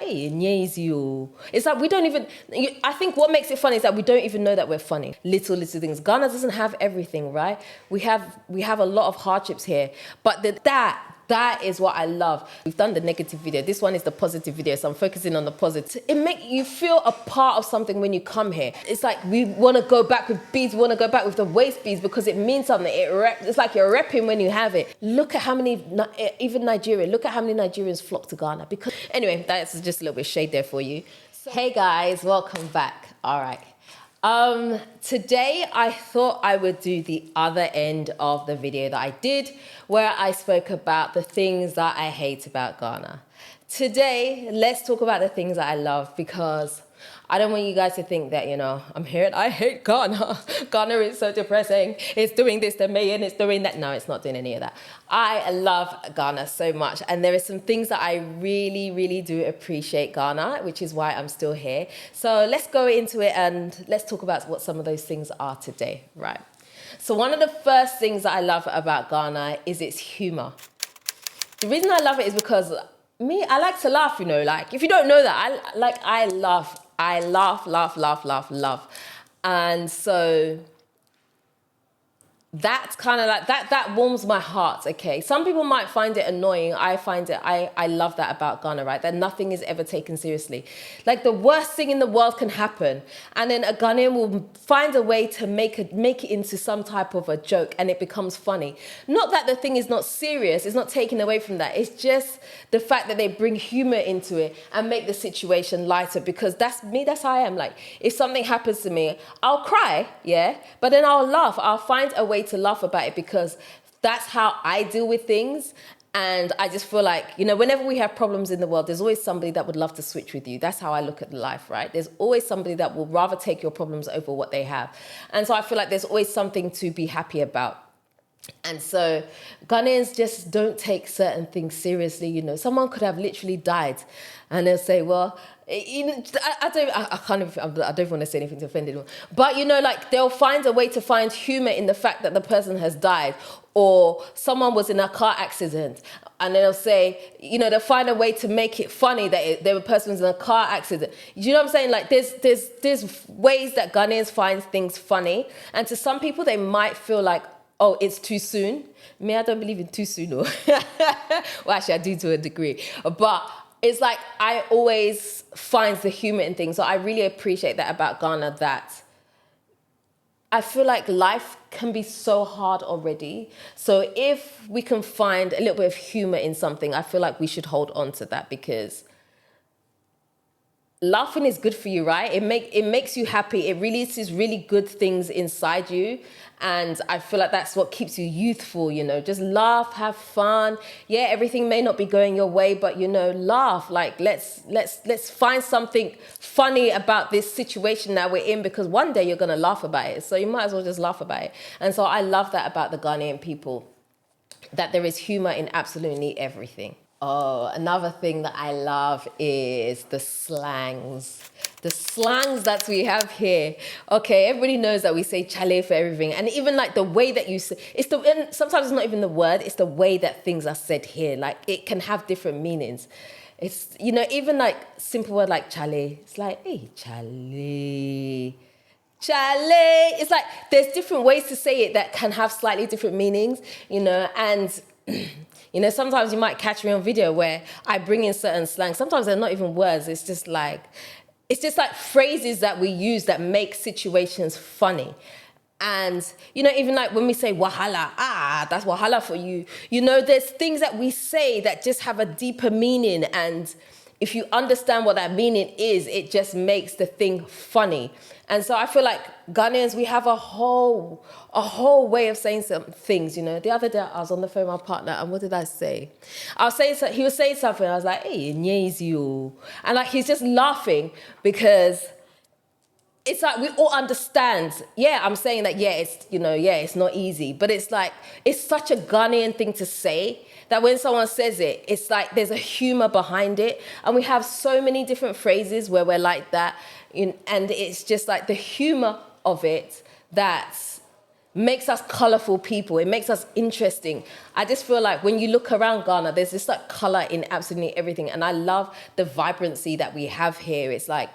hey, you. It's like we don't even, I think what makes it funny is that we don't even know that we're funny. Little things. Ghana doesn't have everything, right? We have a lot of hardships here, but that is what I love. We've done the negative video. This one is the positive video, so I'm focusing on the positive. It makes you feel a part of something when you come here. It's like we want to go back with beads, we want to go back with the waist beads because it means something. It's like you're repping when you have it. Look at how many, even Nigeria, look at how many Nigerians flock to Ghana. Because anyway, that's just a little bit of shade there for you. So, hey guys, welcome back. All right. Today I thought I would do the other end of the video that I did where I spoke about the things that I hate about Ghana. Today, let's talk about the things that I love because I don't want you guys to think that, I'm here and I hate Ghana. Ghana is so depressing. It's doing this to me and it's doing that. No, it's not doing any of that. I love Ghana so much. And there are some things that I really, really do appreciate Ghana, which is why I'm still here. So let's go into it and let's talk about what some of those things are today, right? So one of the first things that I love about Ghana is its humor. The reason I love it is because I like to laugh, like if you don't know that, I laugh. I laugh. And so that's kind of like, that warms my heart, okay? Some people might find it annoying. I love that about Ghana, right? That nothing is ever taken seriously. Like the worst thing in the world can happen. And then a Ghanaian will find a way to make it into some type of a joke and it becomes funny. Not that the thing is not serious. It's not taken away from that. It's just the fact that they bring humor into it and make the situation lighter because that's me. That's how I am. Like if something happens to me, I'll cry, yeah? But then I'll laugh. I'll find a way to laugh about it because that's how I deal with things. And I just feel like, whenever we have problems in the world, there's always somebody that would love to switch with you. That's how I look at life, right? There's always somebody that will rather take your problems over what they have. And so I feel like there's always something to be happy about. And so Ghanaians just don't take certain things seriously. Someone could have literally died and they'll say, well, I don't want to say anything to offend anyone, but like they'll find a way to find humor in the fact that the person has died or someone was in a car accident and they'll say, they'll find a way to make it funny that the person was in a car accident. You know what I'm saying? Like there's ways that Ghanaians find things funny. And to some people, they might feel like, oh, it's too soon. Me, I don't believe in too soon, no. Well, actually, I do to a degree. But it's like I always find the humor in things. So I really appreciate that about Ghana, that I feel like life can be so hard already. So if we can find a little bit of humor in something, I feel like we should hold on to that because laughing is good for you, right? It makes you happy. It releases really good things inside you. And I feel like that's what keeps you youthful, just laugh, have fun. Yeah, everything may not be going your way, but laugh. Like let's find something funny about this situation that we're in because one day you're going to laugh about it. So you might as well just laugh about it. And so I love that about the Ghanaian people, that there is humor in absolutely everything. Oh, another thing that I love is the slangs. The slangs that we have here. Okay, everybody knows that we say chale for everything. And even like the way that you say, and sometimes it's not even the word, it's the way that things are said here. Like it can have different meanings. It's, even like simple word like chale. It's like, hey, chale. Chale. It's like there's different ways to say it that can have slightly different meanings, and sometimes you might catch me on video where I bring in certain slang. Sometimes they're not even words. It's just like phrases that we use that make situations funny. And, even like when we say wahala, that's wahala for you. There's things that we say that just have a deeper meaning. And if you understand what that meaning is, it just makes the thing funny. And so I feel like Ghanaians, we have a whole way of saying some things, The other day I was on the phone with my partner and what did I say? He was saying something. I was like, hey, you. And like, he's just laughing because it's like we all understand. Yeah, I'm saying that, it's not easy. But it's like, it's such a Ghanaian thing to say that when someone says it, it's like there's a humor behind it. And we have so many different phrases where we're like that. And it's just like the humor of it that makes us colorful people. It makes us interesting. I just feel like when you look around Ghana, there's this like color in absolutely everything. And I love the vibrancy that we have here. It's like,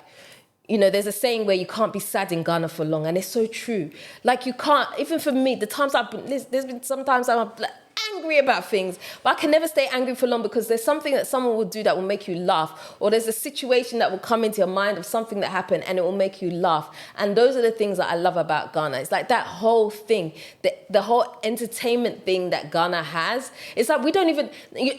you know, there's a saying where you can't be sad in Ghana for long. And it's so true. Like you can't, even for me, the times there's been sometimes I'm like, angry about things, but I can never stay angry for long because there's something that someone will do that will make you laugh, or there's a situation that will come into your mind of something that happened and it will make you laugh. And those are the things that I love about Ghana. It's like that whole thing, the whole entertainment thing that Ghana has. It's like we don't even,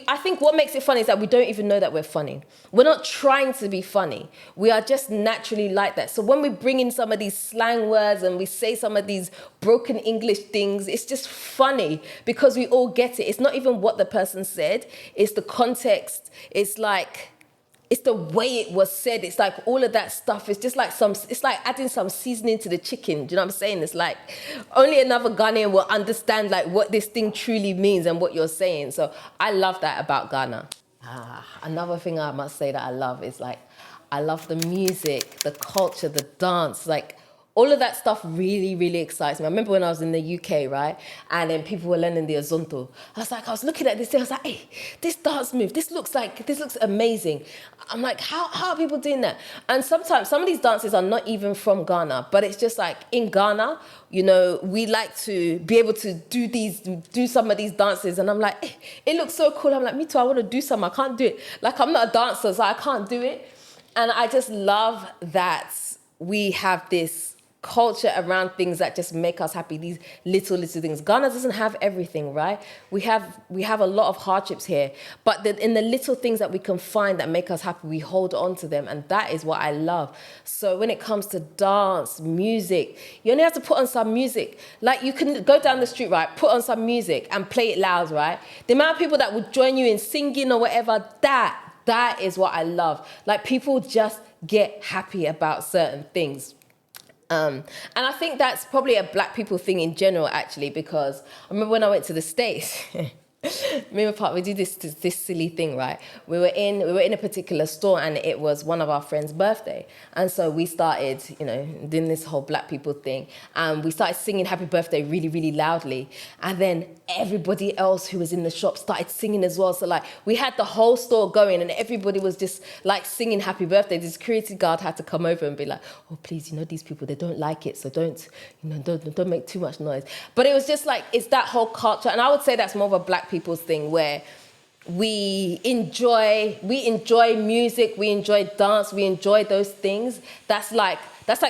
I think what makes it funny is that we don't even know that we're funny. We're not trying to be funny. We are just naturally like that. So when we bring in some of these slang words and we say some of these broken English things, it's just funny because we all get it. It's not even what the person said. It's the context. It's like, it's the way it was said. It's like all of that stuff. It's just like it's like adding some seasoning to the chicken. Do you know what I'm saying? It's like only another Ghanaian will understand like what this thing truly means and what you're saying. So I love that about Ghana. Another thing I must say that I love is like, I love the music, the culture, the dance, like all of that stuff really, really excites me. I remember when I was in the UK, right? And then people were learning the Azonto. I was looking at this thing, I was like, hey, this dance move, this looks amazing. I'm like, how are people doing that? And sometimes some of these dances are not even from Ghana, but it's just like in Ghana, you know, we like to be able to do some of these dances. And I'm like, hey, it looks so cool. I'm like, me too, I want to do some, I can't do it. Like, I'm not a dancer, so I can't do it. And I just love that we have this culture around things that just make us happy, these little things. Ghana doesn't have everything, right? We have a lot of hardships here, but in the little things that we can find that make us happy, we hold on to them, and that is what I love. So when it comes to dance, music, you only have to put on some music. Like you can go down the street, right, put on some music and play it loud, right? The amount of people that would join you in singing or whatever, that is what I love. Like people just get happy about certain things. And I think that's probably a black people thing in general, actually, because I remember when I went to the States, me and my partner, we did this silly thing, right? We were in a particular store and it was one of our friends' birthday. And so we started, you know, doing this whole black people thing. And we started singing happy birthday really, really loudly. And then everybody else who was in the shop started singing as well. So like we had the whole store going and everybody was just like singing happy birthday. The security guard had to come over and be like, oh, please, you know, these people, they don't like it. So don't make too much noise. But it was just like, it's that whole culture. And I would say that's more of a black people's thing where we enjoy music, we enjoy dance, we enjoy those things. That's like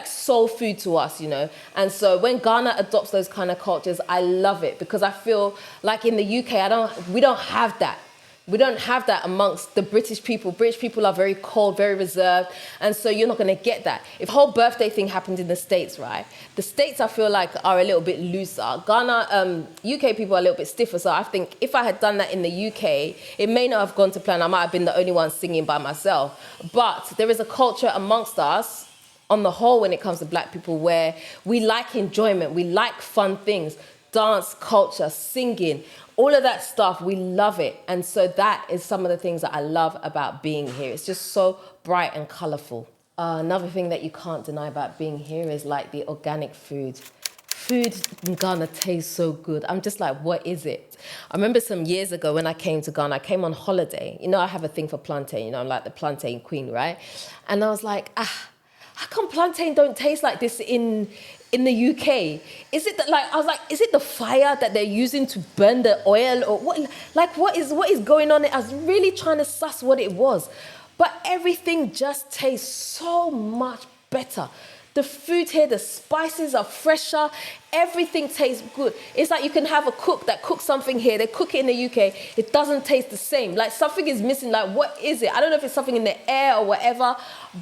soul food to us, you know. And so when Ghana adopts those kind of cultures, I love it because I feel like in the UK, we don't have that. We don't have that amongst the British people. British people are very cold, very reserved, and so you're not going to get that. If the whole birthday thing happened in the States, right? The States, I feel like, are a little bit looser. Ghana, UK people are a little bit stiffer, so I think if I had done that in the UK, it may not have gone to plan. I might have been the only one singing by myself. But there is a culture amongst us, on the whole, when it comes to black people, where we like enjoyment, we like fun things, dance, culture, singing, all of that stuff, we love it. And so that is some of the things that I love about being here. It's just so bright and colourful. Another thing that you can't deny about being here is like the organic food. Food in Ghana tastes so good. I'm just like, what is it? I remember some years ago when I came to Ghana, I came on holiday. You know, I have a thing for plantain. You know, I'm like the plantain queen, right? And I was like, how come plantain don't taste like this in the UK? Is it that, like, I was like, is it the fire that they're using to burn the oil or what? Like, what is going on? I was really trying to suss what it was. But everything just tastes so much better. The food here, the spices are fresher. Everything tastes good. It's like you can have a cook that cooks something here. They cook it in the UK. It doesn't taste the same. Like something is missing. Like what is it? I don't know if it's something in the air or whatever,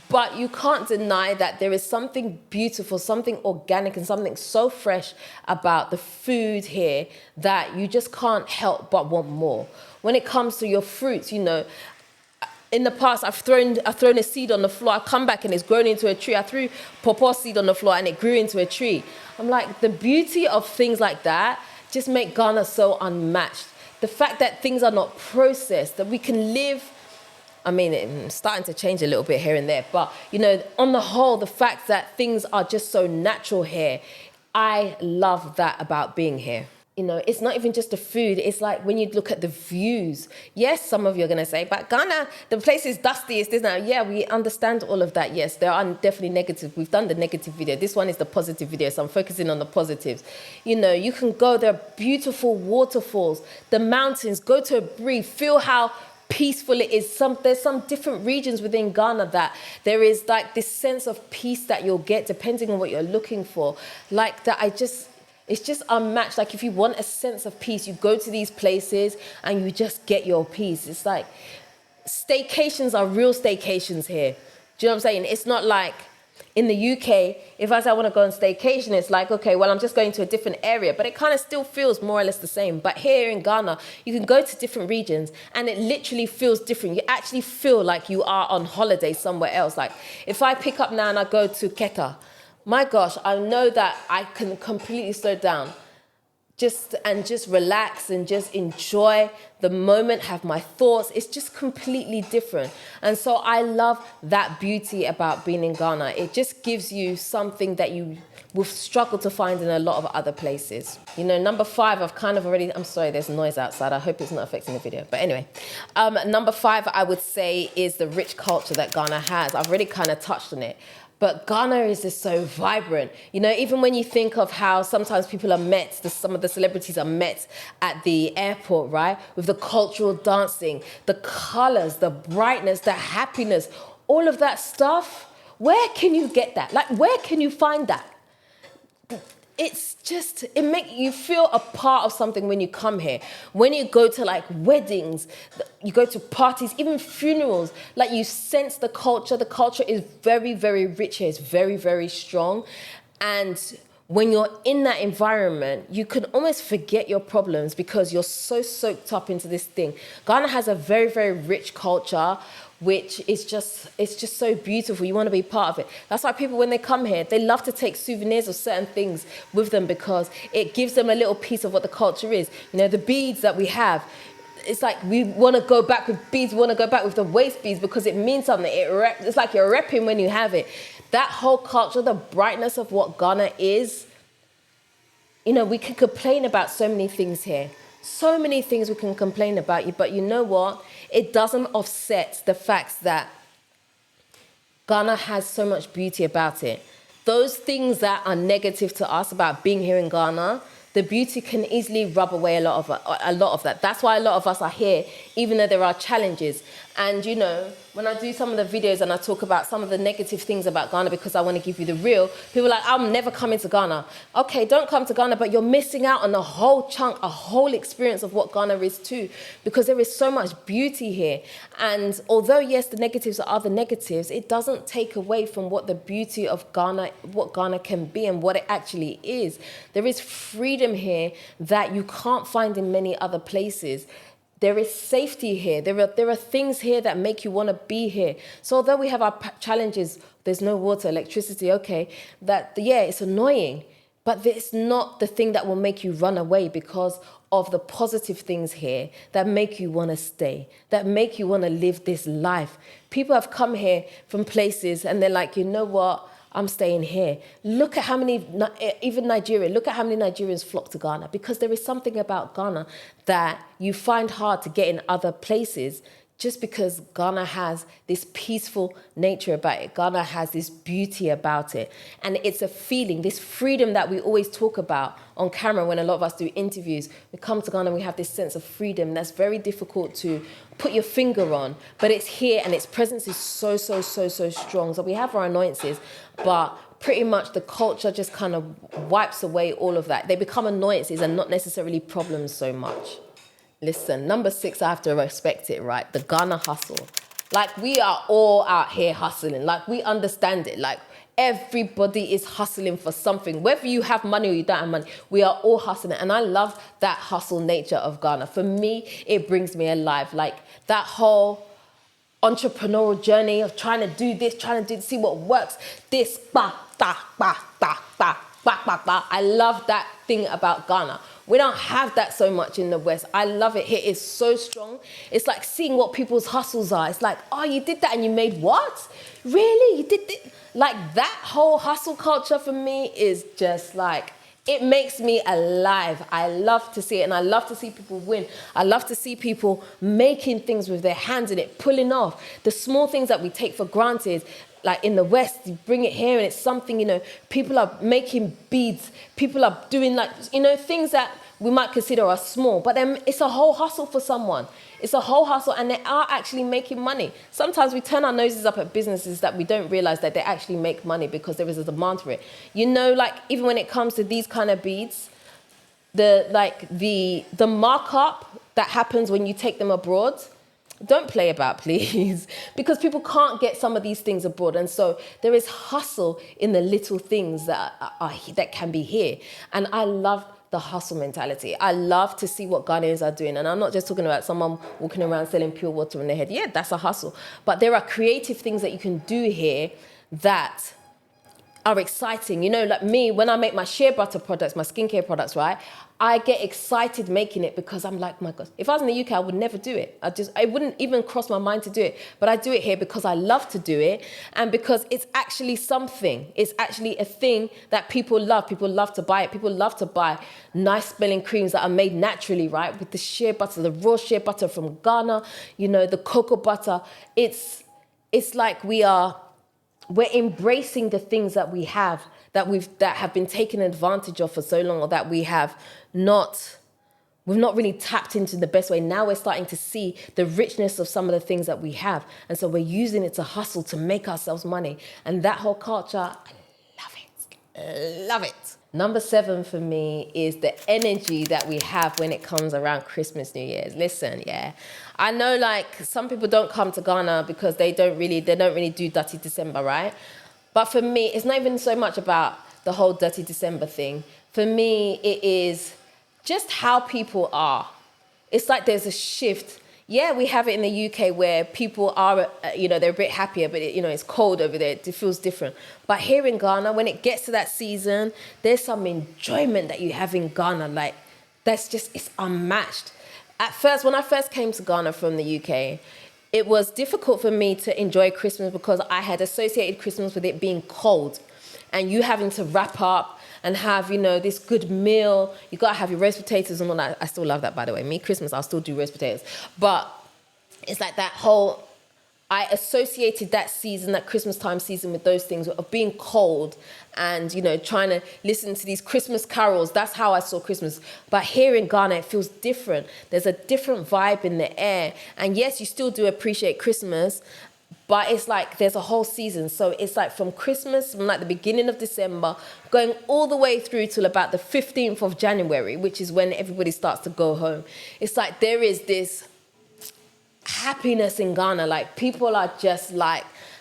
but you can't deny that there is something beautiful, something organic and something so fresh about the food here that you just can't help but want more. When it comes to your fruits, you know, in the past, I've thrown a seed on the floor. I come back and it's grown into a tree. I threw pawpaw seed on the floor and it grew into a tree. I'm like, the beauty of things like that just make Ghana so unmatched. The fact that things are not processed, that we can live, I mean, it's starting to change a little bit here and there, but, you know, on the whole, the fact that things are just so natural here, I love that about being here. You know, it's not even just the food. It's like when you look at the views. Yes, some of you are going to say, but Ghana, the place is dusty. It's this now. Yeah, we understand all of that. Yes, there are definitely negative. We've done the negative video. This one is the positive video. So I'm focusing on the positives. You know, you can go, there are beautiful waterfalls, the mountains, go to a breathe, feel how peaceful it is. There's some different regions within Ghana that there is like this sense of peace that you'll get depending on what you're looking for. Like that, it's just unmatched. Like if you want a sense of peace, you go to these places and you just get your peace. It's like staycations are real staycations here. Do you know what I'm saying? It's not like in the UK, if I say I want to go on staycation, it's like, okay, well, I'm just going to a different area, but it kind of still feels more or less the same. But here in Ghana, you can go to different regions and it literally feels different. You actually feel like you are on holiday somewhere else. Like if I pick up now and I go to Keta, my gosh, I know that I can completely slow down. Just relax and just enjoy the moment, have my thoughts. It's just completely different. And so I love that beauty about being in Ghana. It just gives you something that you will struggle to find in a lot of other places. You know, number 5, I've kind of already, I'm sorry, there's noise outside. I hope it's not affecting the video. But anyway, number 5, I would say, is the rich culture that Ghana has. I've already kind of touched on it. But Ghana is just so vibrant. You know, even when you think of how sometimes people are met, some of the celebrities are met at the airport, right? With the cultural dancing, the colors, the brightness, the happiness, all of that stuff. Where can you get that? Like, where can you find that? It's just, it makes you feel a part of something when you come here. When you go to like weddings, you go to parties, even funerals, like you sense the culture. The culture is very, very rich here. It's very, very strong. And when you're in that environment, you can almost forget your problems because you're so soaked up into this thing. Ghana has a very, very rich culture, which is it's just so beautiful. You want to be part of it. That's why people, when they come here, they love to take souvenirs of certain things with them because it gives them a little piece of what the culture is. You know, the beads that we have, it's like we want to go back with beads. We want to go back with the waist beads because it means something. It's like you're repping when you have it. That whole culture, the brightness of what Ghana is, you know, we can complain about so many things here. So many things we can complain about, but you know what? It doesn't offset the fact that Ghana has so much beauty about it. Those things that are negative to us about being here in Ghana, the beauty can easily rub away a lot of that. That's why a lot of us are here, even though there are challenges. And, you know, when I do some of the videos and I talk about some of the negative things about Ghana because I want to give you the real, people are like, I'm never coming to Ghana. Okay, don't come to Ghana, but you're missing out on a whole chunk, a whole experience of what Ghana is too, because there is so much beauty here. And although, yes, the negatives are the negatives, it doesn't take away from what the beauty of Ghana, what Ghana can be and what it actually is. There is freedom here that you can't find in many other places. There is safety here. There are things here that make you want to be here. So although we have our challenges, there's no water, electricity, okay, it's annoying, but it's not the thing that will make you run away because of the positive things here that make you want to stay, that make you want to live this life. People have come here from places and they're like, you know what? I'm staying here. Look at how many, even Nigeria, look at how many Nigerians flock to Ghana because there is something about Ghana that you find hard to get in other places just because Ghana has this peaceful nature about it. Ghana has this beauty about it. And it's a feeling, this freedom that we always talk about on camera when a lot of us do interviews. We come to Ghana and we have this sense of freedom that's very difficult to put your finger on, but it's here and its presence is so, so, so, so strong. So we have our annoyances, but pretty much the culture just kind of wipes away all of that. They become annoyances and not necessarily problems so much. Listen, number 6, I have to respect it, right? The Ghana hustle. Like, we are all out here hustling. Like, we understand it. Like, everybody is hustling for something. Whether you have money or you don't have money, we are all hustling. And I love that hustle nature of Ghana. For me, it brings me alive. Like, that whole entrepreneurial journey of trying to do this, see what works. This, ba, da, ba, da, ba, ba, ba, ba. I love that thing about Ghana. We don't have that so much in the West. I love it here. It's so strong. It's like seeing what people's hustles are. It's like, oh, you did that and you made what? Really? You did this? Like that whole hustle culture for me is just like, It makes me alive. I love to see it, and I love to see people win. I love to see people making things with their hands in it, pulling off the small things that we take for granted. Like in the West, you bring it here and it's something, people are making beads. People are doing things that we might consider are small, but then it's a whole hustle for someone. It's a whole hustle, and they are actually making money. Sometimes we turn our noses up at businesses that we don't realize that they actually make money because there is a demand for it. Even when it comes to these kind of beads, the markup that happens when you take them abroad, don't play about, please, because people can't get some of these things abroad. And so there is hustle in the little things that can be here. And I love the hustle mentality. I love to see what Ghanaians are doing. And I'm not just talking about someone walking around selling pure water in their head. Yeah, that's a hustle. But there are creative things that you can do here that are exciting. Like me, when I make my shea butter products, my skincare products, right? I get excited making it because I'm like, my God, if I was in the UK, I would never do it. I wouldn't even cross my mind to do it. But I do it here because I love to do it and because it's actually something. It's actually a thing that people love. People love to buy it. People love to buy nice smelling creams that are made naturally, right? With the shea butter, the raw shea butter from Ghana, the cocoa butter. It's like we're embracing the things that we have, that have been taken advantage of for so long, or that we've not really tapped into the best way. Now we're starting to see the richness of some of the things that we have. And so we're using it to hustle, to make ourselves money. And that whole culture, I love it. Love it. Number 7 for me is the energy that we have when it comes around Christmas, New Year's. Listen, yeah. I know some people don't come to Ghana because they don't really do Dirty December, right? But for me, it's not even so much about the whole Dirty December thing. For me, it is just how people are. It's like there's a shift. Yeah, we have it in the UK where people are, they're a bit happier, but it's cold over there. It feels different. But here in Ghana, when it gets to that season, there's some enjoyment that you have in Ghana. It's unmatched. At first, when I first came to Ghana from the UK, it was difficult for me to enjoy Christmas because I had associated Christmas with it being cold and you having to wrap up and have, this good meal. You got to have your roast potatoes and all that. I still love that, by the way. Me, Christmas, I'll still do roast potatoes. But it's like that whole... I associated that season, that Christmas time season, with those things of being cold and, trying to listen to these Christmas carols. That's how I saw Christmas. But here in Ghana, it feels different. There's a different vibe in the air. And yes, you still do appreciate Christmas, but it's like there's a whole season. So it's like from Christmas, from the beginning of December, going all the way through till about the 15th of January, which is when everybody starts to go home. It's like there is this happiness in Ghana. People are just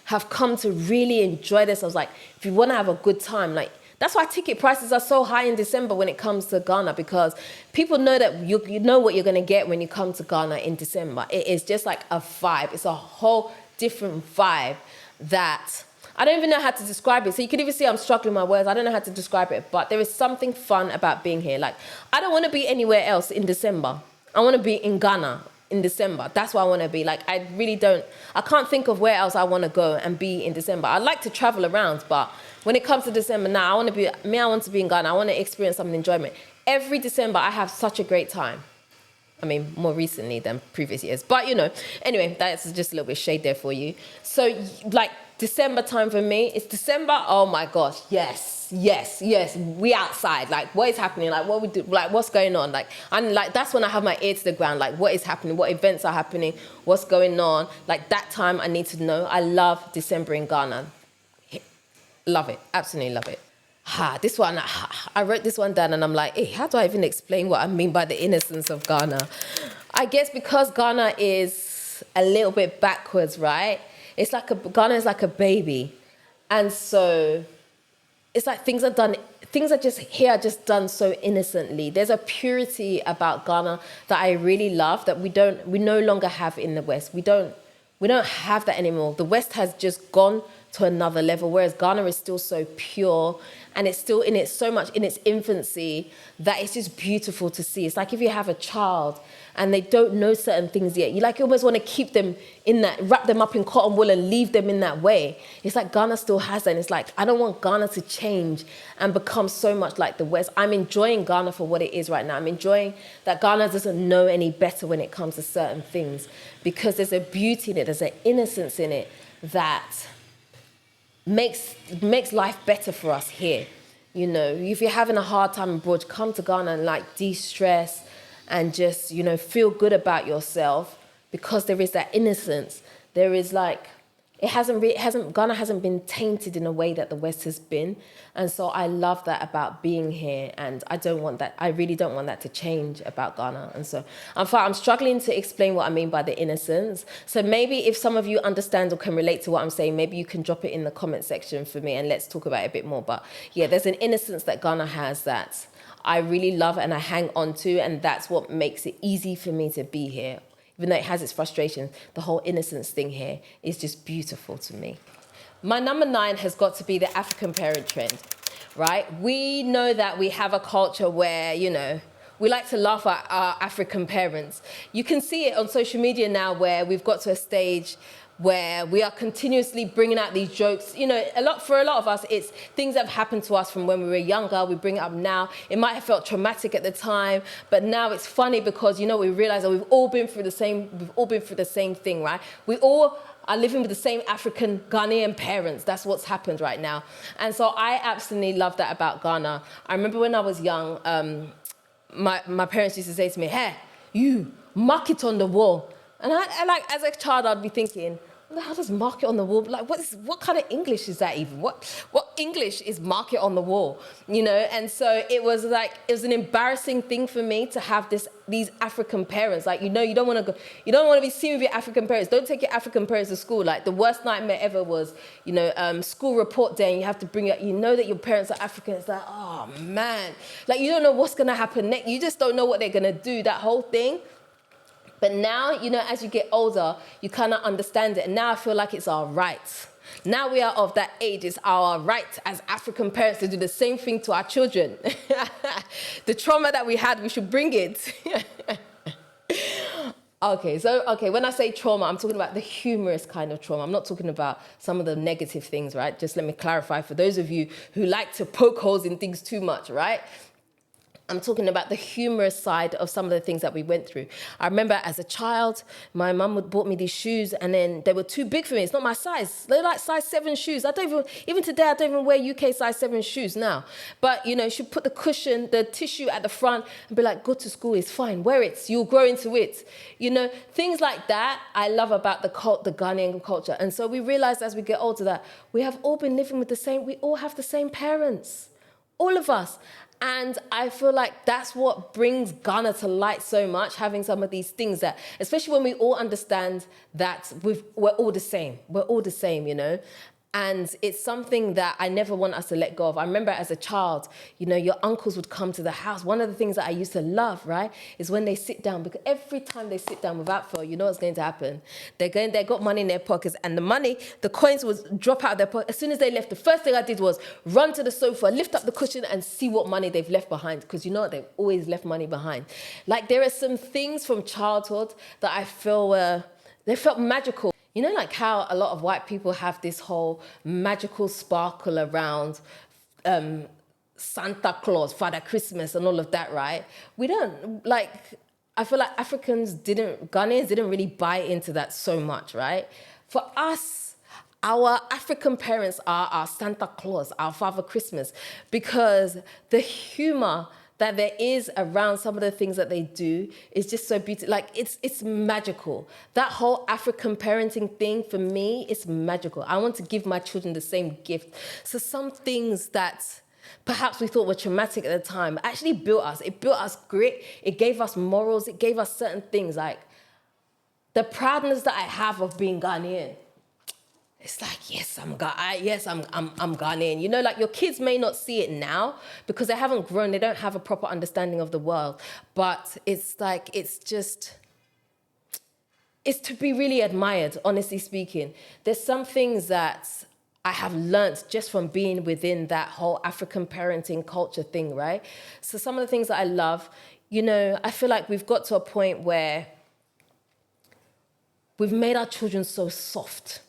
have come to really enjoy themselves. If you want to have a good time, that's why ticket prices are so high in December when it comes to Ghana, because people know that you know what you're going to get when you come to Ghana in December. It is just like a vibe. It's a whole different vibe that I don't even know how to describe it. So you can even see I'm struggling with my words. I don't know how to describe it, but there is something fun about being here. I don't want to be anywhere else in December. I want to be in Ghana in December. That's where I want to be. I really don't, I can't think of where else I want to go and be in December. I like to travel around, but when it comes to December, I want to be in Ghana. I want to experience some enjoyment. Every December, I have such a great time. I mean, more recently than previous years. But, anyway, that's just a little bit of shade there for you. So, December time for me, it's December. Oh my gosh, yes. We outside. What is happening? What we do? What's going on? That's when I have my ear to the ground. What is happening? What events are happening? What's going on? That time I need to know. I love December in Ghana. Love it. Absolutely love it. This one, I wrote this one down and I'm like, hey, how do I even explain what I mean by the innocence of Ghana? I guess because Ghana is a little bit backwards, right? It's Ghana is like a baby. And so it's like things are just done so innocently. There's a purity about Ghana that I really love that we no longer have in the West. We don't have that anymore. The West has just gone to another level, whereas Ghana is still so pure and it's still in its so much in its infancy that it's just beautiful to see. It's like if you have a child and they don't know certain things yet, you almost want to keep them in that, wrap them up in cotton wool and leave them in that way. It's like Ghana still has that. And it's like, I don't want Ghana to change and become so much like the West. I'm enjoying Ghana for what it is right now. I'm enjoying that Ghana doesn't know any better when it comes to certain things, because there's a beauty in it, there's an innocence in it that makes life better for us here. You know, if you're having a hard time abroad, come to Ghana and de-stress and just, feel good about yourself, because there is that innocence. There is Ghana hasn't been tainted in a way that the West has been. And so I love that about being here. And I really don't want that to change about Ghana. And so I'm struggling to explain what I mean by the innocence. So maybe if some of you understand or can relate to what I'm saying, maybe you can drop it in the comment section for me and let's talk about it a bit more. But yeah, there's an innocence that Ghana has that I really love and I hang on to. And that's what makes it easy for me to be here. Even though it has its frustrations, the whole innocence thing here is just beautiful to me. My number 9 has got to be the African parent trend, right? We know that we have a culture where, we like to laugh at our African parents. You can see it on social media now where we've got to a stage where we are continuously bringing out these jokes. For a lot of us, it's things that have happened to us from when we were younger. We bring it up now. It might have felt traumatic at the time, but now it's funny because, we realize that we've all been through the same thing, right? We all are living with the same African Ghanaian parents. That's what's happened right now. And so I absolutely love that about Ghana. I remember when I was young, my parents used to say to me, "Hey, you, mark it on the wall." And I as a child, I'd be thinking, how does mark it on the wall? What kind of English is that even? What English is mark it on the wall? And so it was an embarrassing thing for me to have these African parents. You don't want to be seen with your African parents. Don't take your African parents to school. The worst nightmare ever was, school report day, and you have to bring up, that your parents are African. It's like, oh man, you don't know what's gonna happen next. You just don't know what they're gonna do. That whole thing. But now, as you get older, you kind of understand it. And now I feel like it's our right. Now we are of that age. It's our right as African parents to do the same thing to our children. The trauma that we had, we should bring it. Okay, when I say trauma, I'm talking about the humorous kind of trauma. I'm not talking about some of the negative things, right? Just let me clarify for those of you who like to poke holes in things too much, right? I'm talking about the humorous side of some of the things that we went through. I remember as a child, my mum bought me these shoes and then they were too big for me. It's not my size. They're like size 7 shoes. Even today, I don't even wear UK size 7 shoes now. But, she'd put the tissue at the front and be like, go to school, it's fine, wear it, you'll grow into it. Things like that I love about the Ghanaian culture. And so we realized as we get older that we have all been living with we all have the same parents, all of us. And I feel like that's what brings Ghana to light so much, having some of these things that, especially when we all understand that we're all the same. We're all the same, And it's something that I never want us to let go of. I remember as a child, your uncles would come to the house. One of the things that I used to love, right, is when they sit down, because every time they sit down without fail, you know what's going to happen. They got money in their pockets, and the coins would drop out of their pocket. As soon as they left, the first thing I did was run to the sofa, lift up the cushion, and see what money they've left behind, because they've always left money behind. There are some things from childhood that I feel they felt magical. How a lot of white people have this whole magical sparkle around Santa Claus, Father Christmas, and all of that, right? We don't, I feel like Ghanaians didn't really buy into that so much, right? For us, our African parents are our Santa Claus, our Father Christmas, because the humor that there is around some of the things that they do is just so beautiful. It's magical. That whole African parenting thing, for me, it's magical. I want to give my children the same gift. So some things that perhaps we thought were traumatic at the time actually built us. It built us grit. It gave us morals. It gave us certain things, the proudness that I have of being Ghanaian. It's yes, I'm Ghanaian. Your kids may not see it now because they haven't grown. They don't have a proper understanding of the world. But it's to be really admired, honestly speaking. There's some things that I have learnt just from being within that whole African parenting culture thing, right? So some of the things that I love, you know, I feel like we've got to a point where we've made our children so soft.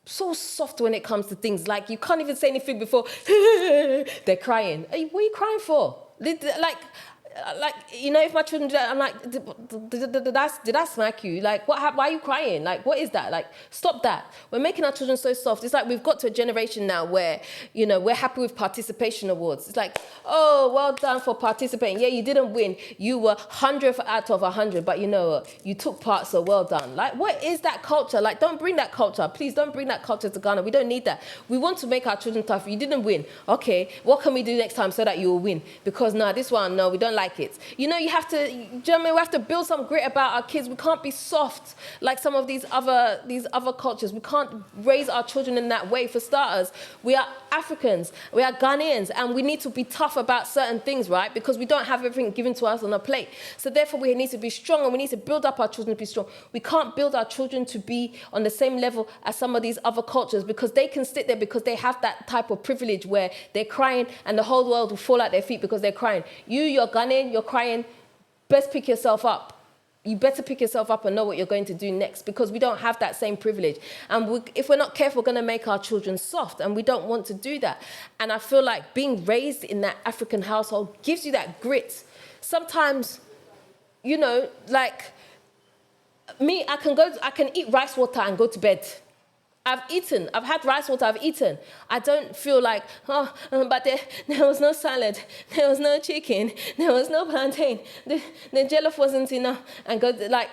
So soft when it comes to things. Like, you can't even say anything before they're crying. Hey, what are you crying for? Like, you know, if my children do that, I'm like, did I smack you? Like, why are you crying? Like, what is that? Like, stop that. We're making our children so soft. It's like we've got to a generation now where, you know, we're happy with participation awards. It's like, oh, well done for participating. Yeah, you didn't win. You were 100th out of 100, but you know, you took part, so well done. Like, what is that culture? Like, don't bring that culture. Please don't bring that culture to Ghana. We don't need that. We want to make our children tough. You didn't win. Okay, what can we do next time so that you will win? Because, no, this one, no, we don't like it. You know, you have to, do you know what I mean? We have to build some grit about our kids. We can't be soft like some of these other cultures. We can't raise our children in that way. For starters, we are Africans, we are Ghanaians, and we need to be tough about certain things, right? Because we don't have everything given to us on a plate. So therefore, we need to be strong, and we need to build up our children to be strong. We can't build our children to be on the same level as some of these other cultures, because they can sit there because they have that type of privilege where they're crying and the whole world will fall at their feet because they're crying. You're Ghanaian, you're crying, best pick yourself up. You better pick yourself up and know what you're going to do next, because we don't have that same privilege. And if we're not careful, we're going to make our children soft, and we don't want to do that. And I feel like being raised in that African household gives you that grit. Sometimes, you know, like me, I can eat rice water and go to bed. I've had rice water, I've eaten. I don't feel like, but there was no salad, there was no chicken, there was no plantain, the jollof wasn't enough. And go, like,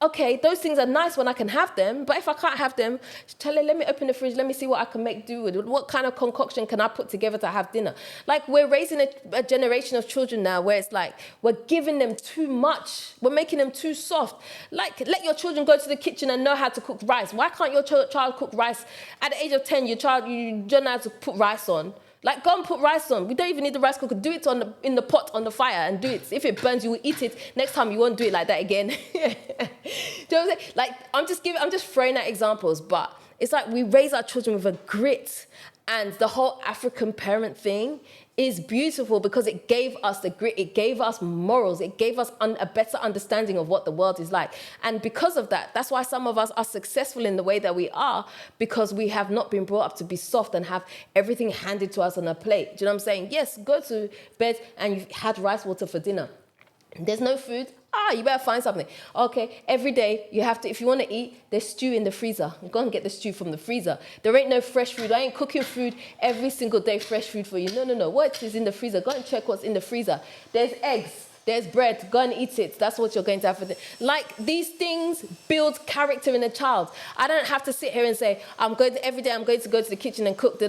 okay, those things are nice when I can have them, but if I can't have them, tell her, let me open the fridge, let me see what I can make do with it. What kind of concoction can I put together to have dinner? Like, we're raising a generation of children now where it's like, we're giving them too much. We're making them too soft. Like, let your children go to the kitchen and know how to cook rice. Why can't your child cook rice? At the age of 10, you don't know how to put rice on. Like, go and put rice on. We don't even need the rice cooker. Do it in the pot on the fire and do it. If it burns, you will eat it. Next time, you won't do it like that again. Do you know what I'm saying? Like, I'm just throwing out examples, but it's like we raise our children with a grit, and the whole African parent thing is beautiful because it gave us the grit, it gave us morals, it gave us a better understanding of what the world is like. And because of that, that's why some of us are successful in the way that we are, because we have not been brought up to be soft and have everything handed to us on a plate. Do you know what I'm saying? Yes, go to bed and you've had rice water for dinner. There's no food. You better find something. Okay, every day you have to, if you want to eat, there's stew in the freezer. Go and get the stew from the freezer. There ain't no fresh food. I ain't cooking food every single day, fresh food for you. No. What is in the freezer? Go and check what's in the freezer. There's eggs. There's bread. Go and eat it. That's what you're going to have for dinner. Like, these things build character in a child. I don't have to sit here and say, every day I'm going to go to the kitchen and cook.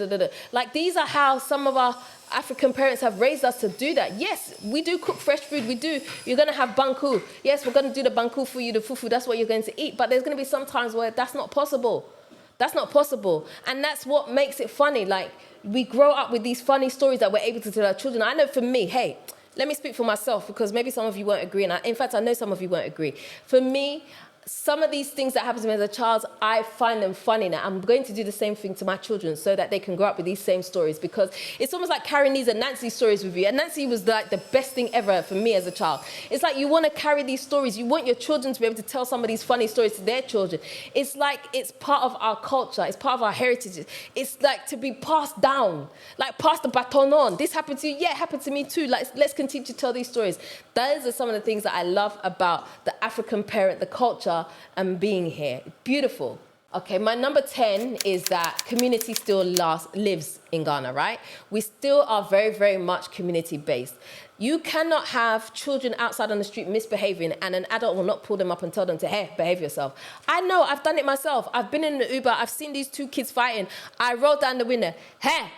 Like, these are how some of our African parents have raised us to do that. Yes, we do cook fresh food. We do. You're going to have banku. Yes, we're going to do the banku for you, the fufu. That's what you're going to eat. But there's going to be some times where that's not possible. That's not possible. And that's what makes it funny. Like, we grow up with these funny stories that we're able to tell our children. I know for me, hey, let me speak for myself, because maybe some of you won't agree. And in fact, I know some of you won't agree. For me, some of these things that happen to me as a child, I find them funny now. I'm going to do the same thing to my children so that they can grow up with these same stories, because it's almost like carrying these and Nancy stories with you. And Nancy was like the best thing ever for me as a child. It's like you want to carry these stories. You want your children to be able to tell some of these funny stories to their children. It's like it's part of our culture. It's part of our heritage. It's like to be passed down, like pass the baton on. This happened to you? Yeah, it happened to me too. Like, let's continue to tell these stories. Those are some of the things that I love about the African parent, the culture, and being here. Beautiful. Okay, my number 10 is that community still lives in Ghana, right? We still are very, very much community-based. You cannot have children outside on the street misbehaving and an adult will not pull them up and tell them to, hey, behave yourself. I know, I've done it myself. I've been in the Uber, I've seen these two kids fighting. I rolled down the window, hey,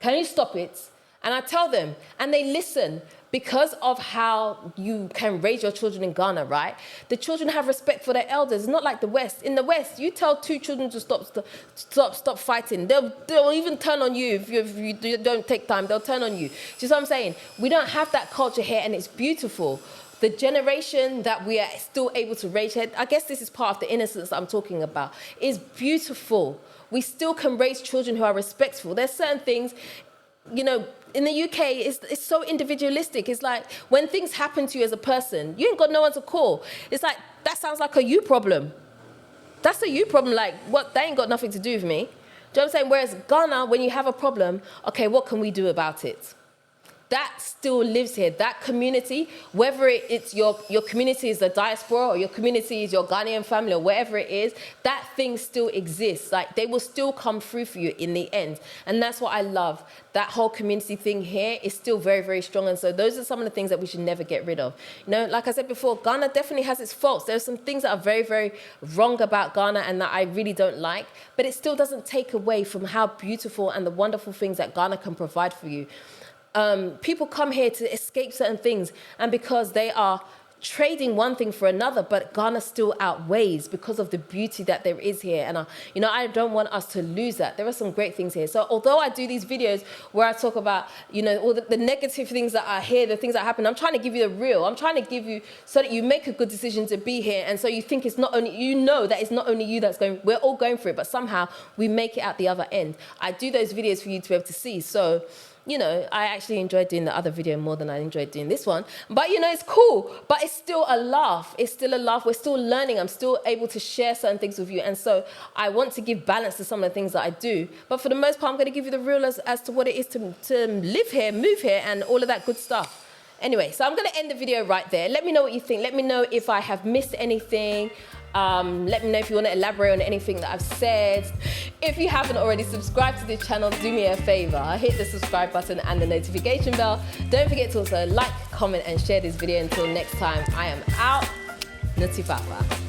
can you stop it? And I tell them, and they listen. Because of how you can raise your children in Ghana, right? The children have respect for their elders. It's not like the West. In the West, you tell two children to stop fighting. They'll even turn on you if you don't take time. They'll turn on you. Do you see what I'm saying? We don't have that culture here, and it's beautiful. The generation that we are still able to raise here, I guess this is part of the innocence that I'm talking about, is beautiful. we still can raise children who are respectful. There's certain things, you know, in the UK, it's so individualistic. It's like when things happen to you as a person, you ain't got no one to call. It's like, that sounds like a you problem. That's a you problem. Like, what? That ain't got nothing to do with me. Do you know what I'm saying? Whereas Ghana, when you have a problem, okay, what can we do about it? That still lives here. That community, whether it's your community is the diaspora or your community is your Ghanaian family or wherever it is, that thing still exists. Like, they will still come through for you in the end. And that's what I love. That whole community thing here is still very, very strong. And so those are some of the things that we should never get rid of. You know, like I said before, Ghana definitely has its faults. There's some things that are very, very wrong about Ghana and that I really don't like. But it still doesn't take away from how beautiful and the wonderful things that Ghana can provide for you. People come here to escape certain things, and because they are trading one thing for another, but Ghana still outweighs because of the beauty that there is here. And, you know, I don't want us to lose that. There are some great things here. So although I do these videos where I talk about, you know, all the negative things that are here, the things that happen, I'm trying to give you the real. I'm trying to give you so that you make a good decision to be here. And so you think it's not only, you know that it's not only you that's going, we're all going through it, but somehow we make it out the other end. I do those videos for you to be able to see. So, you know, I actually enjoyed doing the other video more than I enjoyed doing this one. But, you know, it's cool. But it's still a laugh. It's still a laugh. We're still learning. I'm still able to share certain things with you. And so I want to give balance to some of the things that I do. But for the most part, I'm going to give you the real as to what it is to live here, move here, and all of that good stuff. Anyway, so I'm going to end the video right there. Let me know what you think. Let me know if I have missed anything. Let me know if you want to elaborate on anything that I've said. If you haven't already subscribed to this channel, do me a favor. Hit the subscribe button and the notification bell. Don't forget to also like, comment, and share this video. Until next time, I am out. Nutifafa.